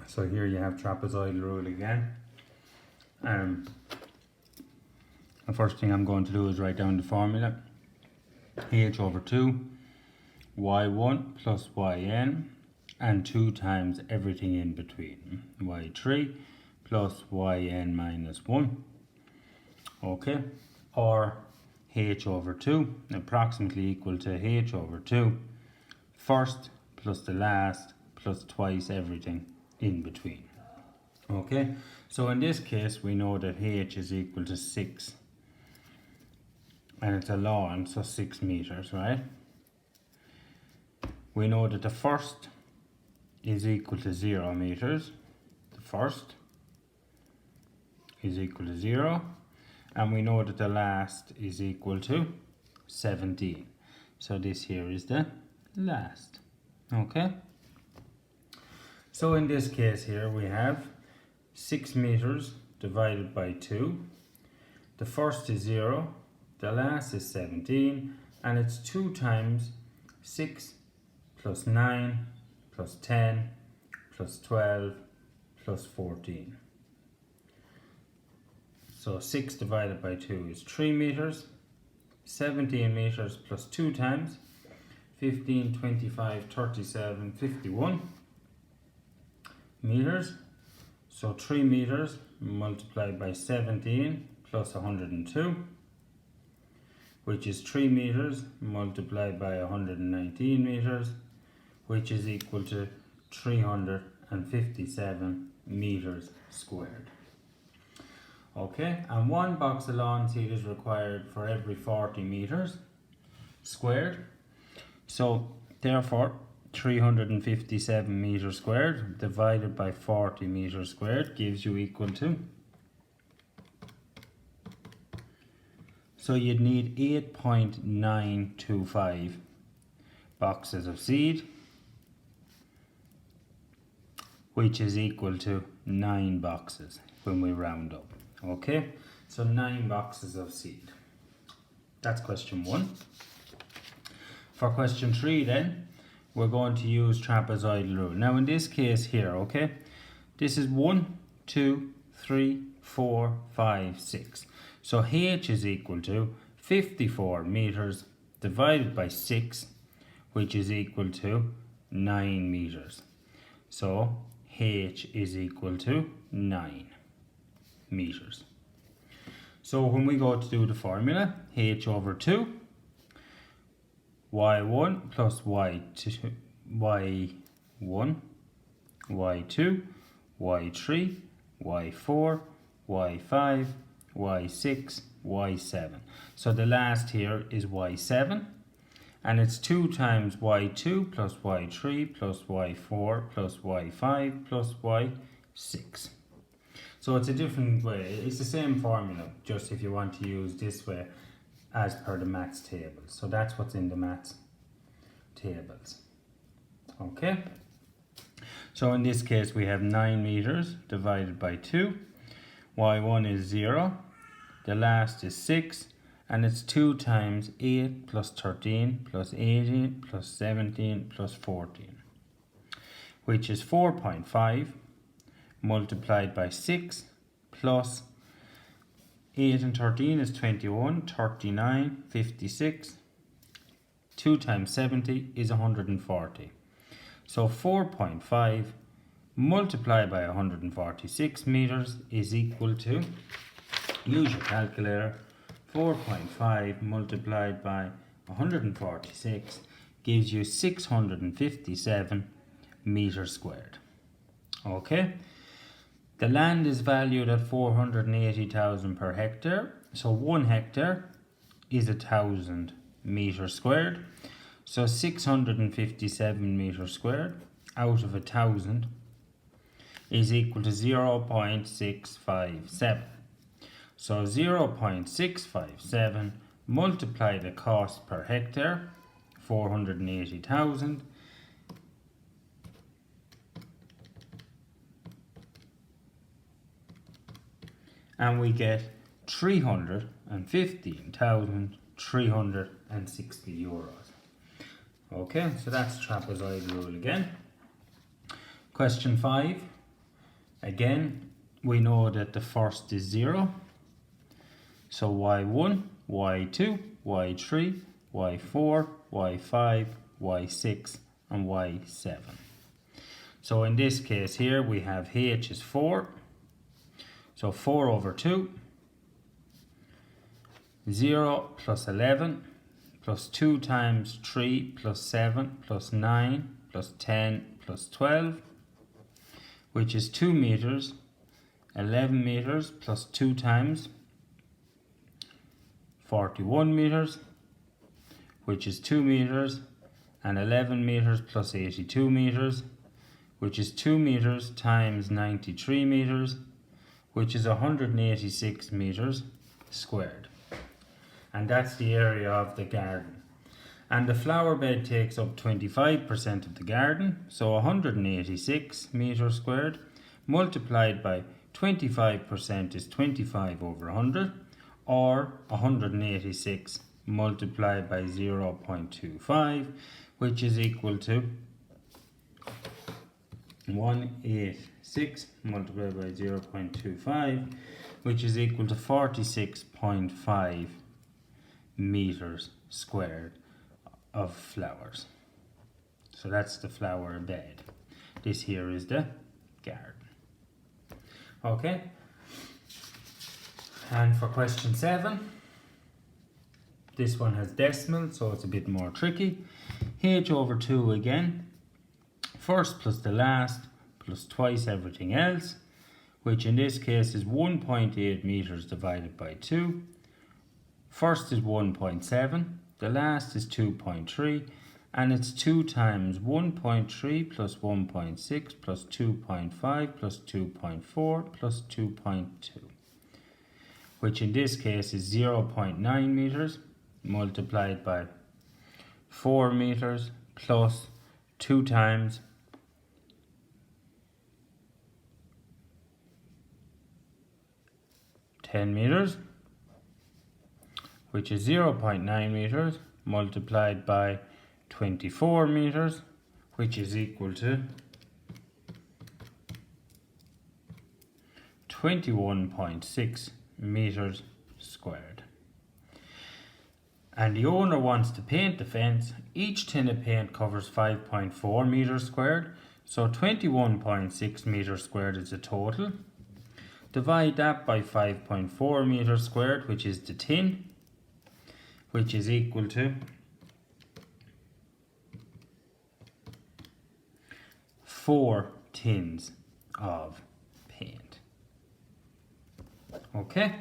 So here you have trapezoidal rule again. The first thing I'm going to do is write down the formula. H over 2 y1 plus yn and 2 times everything in between. Y3 plus yn minus 1. Okay, or h over 2 approximately equal to h over 2 first plus the last plus twice everything in between. Okay, so in this case we know that h is equal to 6 and it's a lawn, so 6 meters, right? We know that the first is equal to 0 meters. The first is equal to 0, and we know that the last is equal to 17. So this here is the last. Okay, so in this case here we have 6 meters divided by 2. The first is 0, the last is 17, and it's 2 times 6 plus 9 plus 10 plus 12 plus 14. So 6 divided by 2 is 3 meters. 17 meters plus 2 times 15, 25, 37, 51 meters. So 3 meters multiplied by 17 plus 102, which is 3 meters multiplied by 119 meters, which is equal to 357 meters squared. Okay, and 1 box of lawn seed is required for every 40 meters squared. So therefore 357 meters squared divided by 40 meters squared gives you equal to, so you'd need 8.925 boxes of seed, which is equal to 9 boxes when we round up. Okay, so 9 boxes of seed. That's question 1. For question 3 then, we're going to use trapezoidal rule. Now in this case here, okay, this is 1, 2, 3, 4, 5, 6. So h is equal to 54 meters divided by 6, which is equal to 9 meters. So h is equal to 9 meters. So when we go to do the formula, h over 2 y1 plus y2, y1, y2, y3, y4, y5, y6, y7. So the last here is y7, and it's 2 times y2 plus y3 plus y4 plus y5 plus y6. So it's a different way. It's the same formula, just if you want to use this way as per the maths table. So that's what's in the maths tables. Okay. So in this case we have 9 meters divided by 2. y1 is 0. The last is 6. And it's 2 times 8 plus 13 plus 18 plus 17 plus 14. Which is 4.5 multiplied by 6 plus 8 and 13 is 21, 39, 56. 2 times 70 is 140. So 4.5 multiplied by 146 meters is equal to, use your calculator, 4.5 multiplied by 146 gives you 657 meters squared. Okay. The land is valued at 480,000 per hectare. So 1 hectare is 1,000 meters squared. So 657 meters squared out of 1,000 is equal to 0.657. So 0.657 multiply the cost per hectare, 480,000, and we get 315,360 euros. Okay, so that's trapezoid rule again. Question 5. Again, we know that the first is 0. So y1, y2, y3, y4, y5, y6 and y7. So in this case here we have h is 4. So 4 over 2, 0 plus 11 plus 2 times 3 plus 7 plus 9 plus 10 plus 12, which is 2 meters. 11 meters plus 2 times 41 meters, which is 2 meters, and 11 meters plus 82 meters, which is 2 meters times 93 meters, which is 186 meters squared. And that's the area of the garden. And the flower bed takes up 25% of the garden, so 186 meters squared multiplied by 25% is 25 over 100, or 186 multiplied by 0.25, which is equal to 186 multiplied by 0.25, which is equal to 46.5 meters squared of flowers. So that's the flower bed. This here is the garden. Okay, and for question 7, this one has decimal, so it's a bit more tricky. H over 2 again, first plus the last plus twice everything else, which in this case is 1.8 meters divided by 2. First is 1.7, the last is 2.3, and it's 2 times 1.3 plus 1.6 plus 2.5 plus 2.4 plus 2.2, which in this case is 0.9 meters multiplied by 4 meters plus 2 times 10 meters, which is 0.9 meters multiplied by 24 meters, which is equal to 21.6 meters squared. And the owner wants to paint the fence. Each tin of paint covers 5.4 meters squared, so 21.6 meters squared is the total. Divide that by 5.4 meters squared, which is the tin, which is equal to 4 tins of paint. Okay.